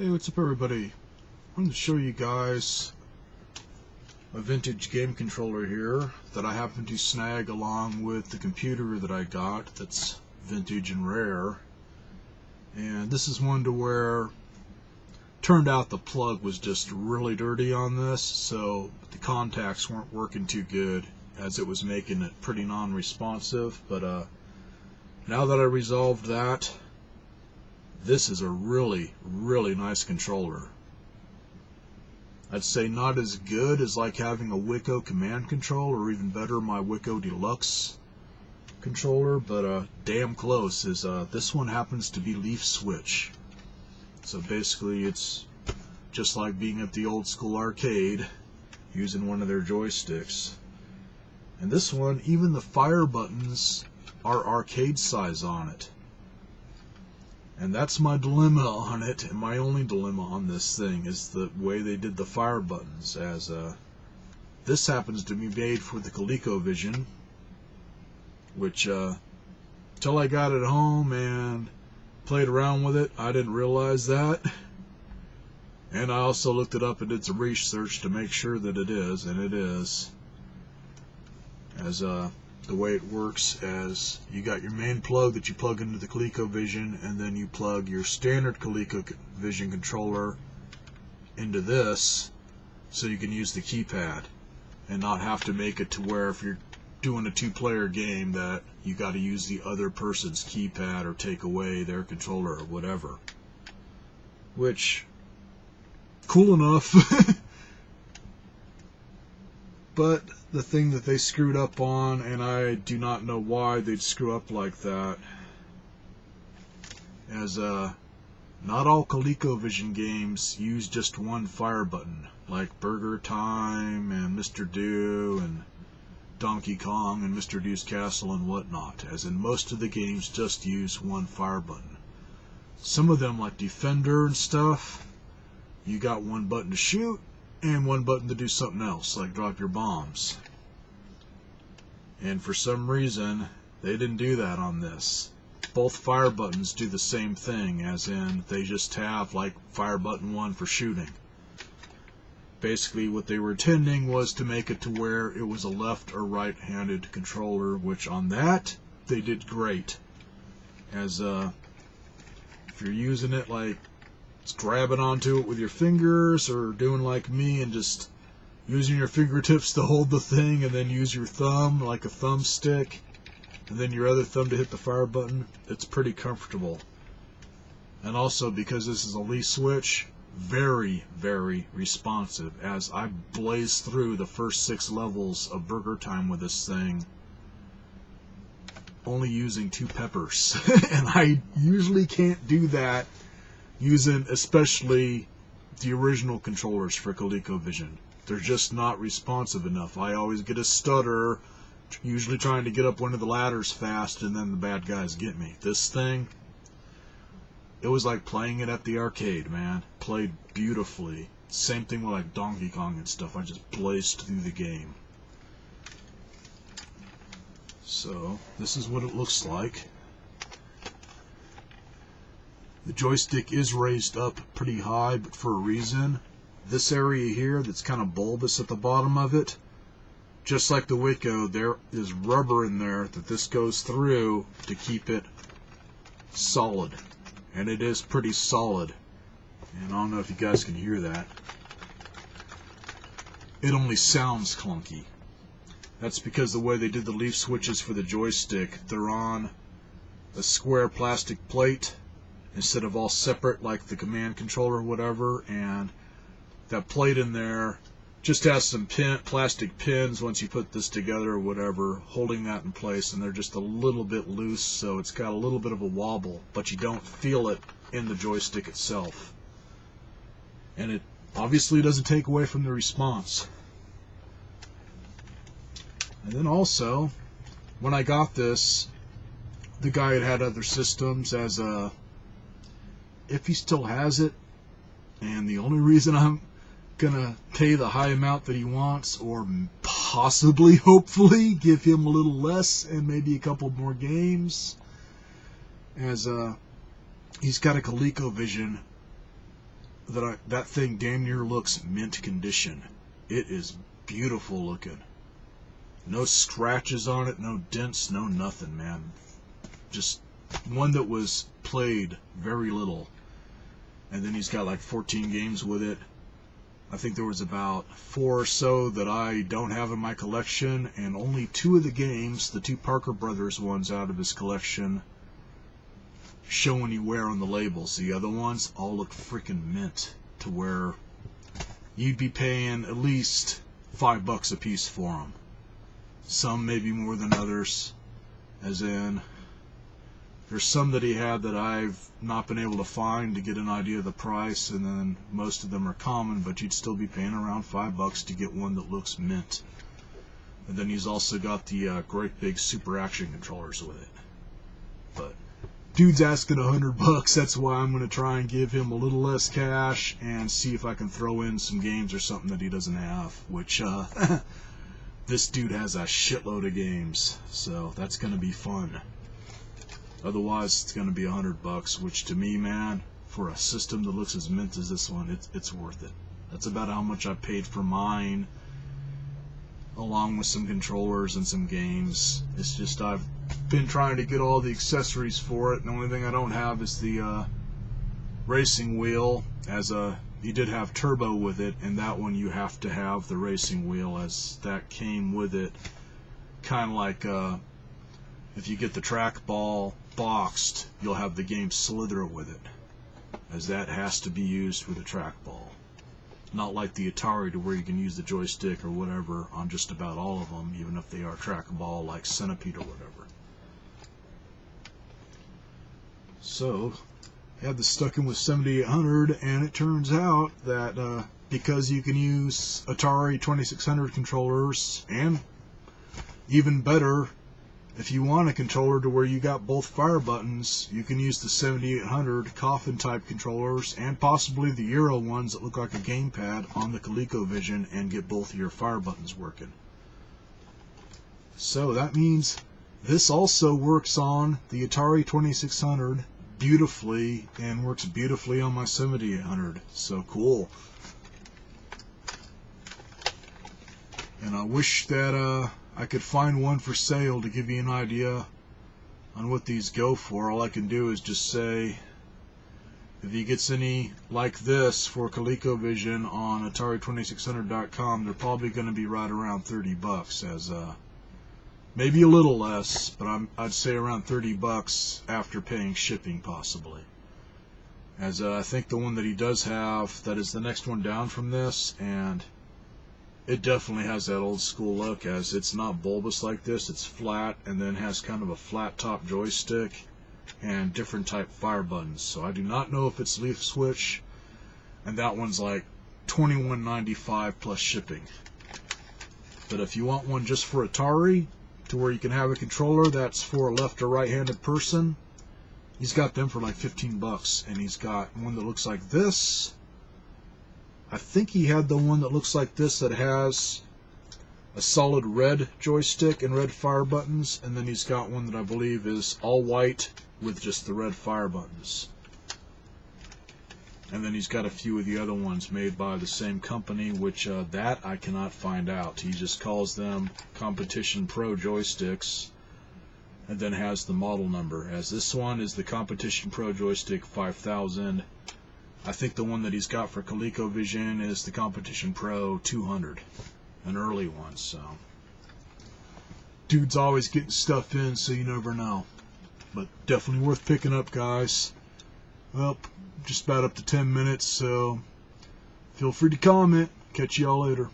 Hey, what's up everybody? I'm going to show you guys a vintage game controller here that I happen to snag along with the computer that I got that's vintage and rare. And this is one to where turned out the plug was just really dirty on this, so the contacts weren't working too good as it was making it pretty non-responsive. But now that I resolved that, this is a really, really nice controller. I'd say not as good as like having a Wico Command Control, or even better, my Wico Deluxe controller, but damn close. This one happens to be leaf switch. So basically it's just like being at the old school arcade using one of their joysticks. And this one, even the fire buttons are arcade size on it. And that's my dilemma on it, and my only dilemma on this thing is the way they did the fire buttons, as this happens to be made for the Colecovision, which till I got it home and played around with it, I didn't realize that. And I also looked it up and did some research to make sure that it is, and it is. As the way it works, as you got your main plug that you plug into the Colecovision, and then you plug your standard Colecovision controller into this, so you can use the keypad and not have to make it to where if you're doing a two-player game that you got to use the other person's keypad or take away their controller or whatever. Which, cool enough. But the thing that they screwed up on, and I do not know why they'd screw up like that, as not all Colecovision games use just one fire button, like Burger Time and Mr. Do and Donkey Kong and Mr. Do's Castle and whatnot, as in most of the games just use one fire button. Some of them, like Defender and stuff, you got one button to shoot and one button to do something else, like drop your bombs. And for some reason, they didn't do that on this. Both fire buttons do the same thing, as in they just have like fire button 1 for shooting. Basically what they were intending was to make it to where it was a left or right-handed controller, which on that, they did great. As if you're using it like grabbing onto it with your fingers, or doing like me and just using your fingertips to hold the thing and then use your thumb like a thumbstick and then your other thumb to hit the fire button, it's pretty comfortable. And also, because this is a leaf switch, very, very responsive, as I blazed through the first 6 levels of Burger Time with this thing only using 2 peppers. And I usually can't do that using especially the original controllers for Colecovision. They're just not responsive enough. I always get a stutter, usually trying to get up one of the ladders fast, and then the bad guys get me. This thing, it was like playing it at the arcade, man. Played beautifully. Same thing with like Donkey Kong and stuff. I just blazed through the game. So, this is what it looks like. The joystick is raised up pretty high, but for a reason. This area here that's kind of bulbous at the bottom of it, just like the Wico, there is rubber in there that this goes through to keep it solid. And it is pretty solid. And I don't know if you guys can hear that. It only sounds clunky. That's because the way they did the leaf switches for the joystick, they're on a square plastic plate instead of all separate like the command controller or whatever, and that plate in there just has some plastic pins once you put this together or whatever, holding that in place, and they're just a little bit loose, so it's got a little bit of a wobble, but you don't feel it in the joystick itself. And it obviously doesn't take away from the response. And then also, when I got this, the guy had other systems, as if he still has it, and the only reason I'm gonna pay the high amount that he wants, or possibly, hopefully, give him a little less and maybe a couple more games, as he's got a Colecovision that thing damn near looks mint condition. It is beautiful looking. No scratches on it, no dents, no nothing, man. Just one that was played very little. And then he's got like 14 games with it. I think there was about 4 or so that I don't have in my collection, and only 2 of the games, the 2 Parker Brothers ones out of his collection, show any wear on the labels. The other ones all look freaking mint, to where you'd be paying at least $5 a piece for them. Some maybe more than others, as in there's some that he had that I've not been able to find to get an idea of the price, and then most of them are common, but you'd still be paying around $5 to get one that looks mint. And then he's also got the great big super action controllers with it. But dude's asking $100, that's why I'm going to try and give him a little less cash and see if I can throw in some games or something that he doesn't have, which this dude has a shitload of games, so that's going to be fun. Otherwise, it's going to be $100, which to me, man, for a system that looks as mint as this one, it's worth it. That's about how much I paid for mine, along with some controllers and some games. It's just I've been trying to get all the accessories for it. The only thing I don't have is the racing wheel. He did have turbo with it, and that one you have to have the racing wheel, as that came with it. Kind of like if you get the trackball boxed, you'll have the game Slither with it, as that has to be used with a trackball. Not like the Atari, to where you can use the joystick or whatever on just about all of them, even if they are trackball like Centipede or whatever. So, I had this stuck in with 7800, and it turns out that because you can use Atari 2600 controllers, and even better, if you want a controller to where you got both fire buttons, you can use the 7800 coffin type controllers and possibly the Euro ones that look like a gamepad on the Colecovision and get both of your fire buttons working. So that means this also works on the Atari 2600 beautifully and works beautifully on my 7800. So cool. And I wish that I could find one for sale to give you an idea on what these go for. All I can do is just say, if he gets any like this for ColecoVision on Atari2600.com, they're probably going to be right around $30, as maybe a little less, but I'd say around $30 after paying shipping possibly. As I think the one that he does have, that is the next one down from this, and it definitely has that old school look, as it's not bulbous like this, it's flat, and then has kind of a flat top joystick and different type fire buttons. So I do not know if it's leaf switch, and that one's like $21.95 plus shipping. But if you want one just for Atari, to where you can have a controller that's for a left or right handed person, he's got them for like $15, and he's got one that looks like this. I think he had the one that looks like this that has a solid red joystick and red fire buttons, and then he's got one that I believe is all white with just the red fire buttons. And then he's got a few of the other ones made by the same company, which that I cannot find out. He just calls them Competition Pro joysticks, and then has the model number, as this one is the Competition Pro Joystick 5000. I think the one that he's got for ColecoVision is the Competition Pro 200, an early one. So dude's always getting stuff in, so you never know. But definitely worth picking up, guys. Well, just about up to 10 minutes, so feel free to comment. Catch y'all later.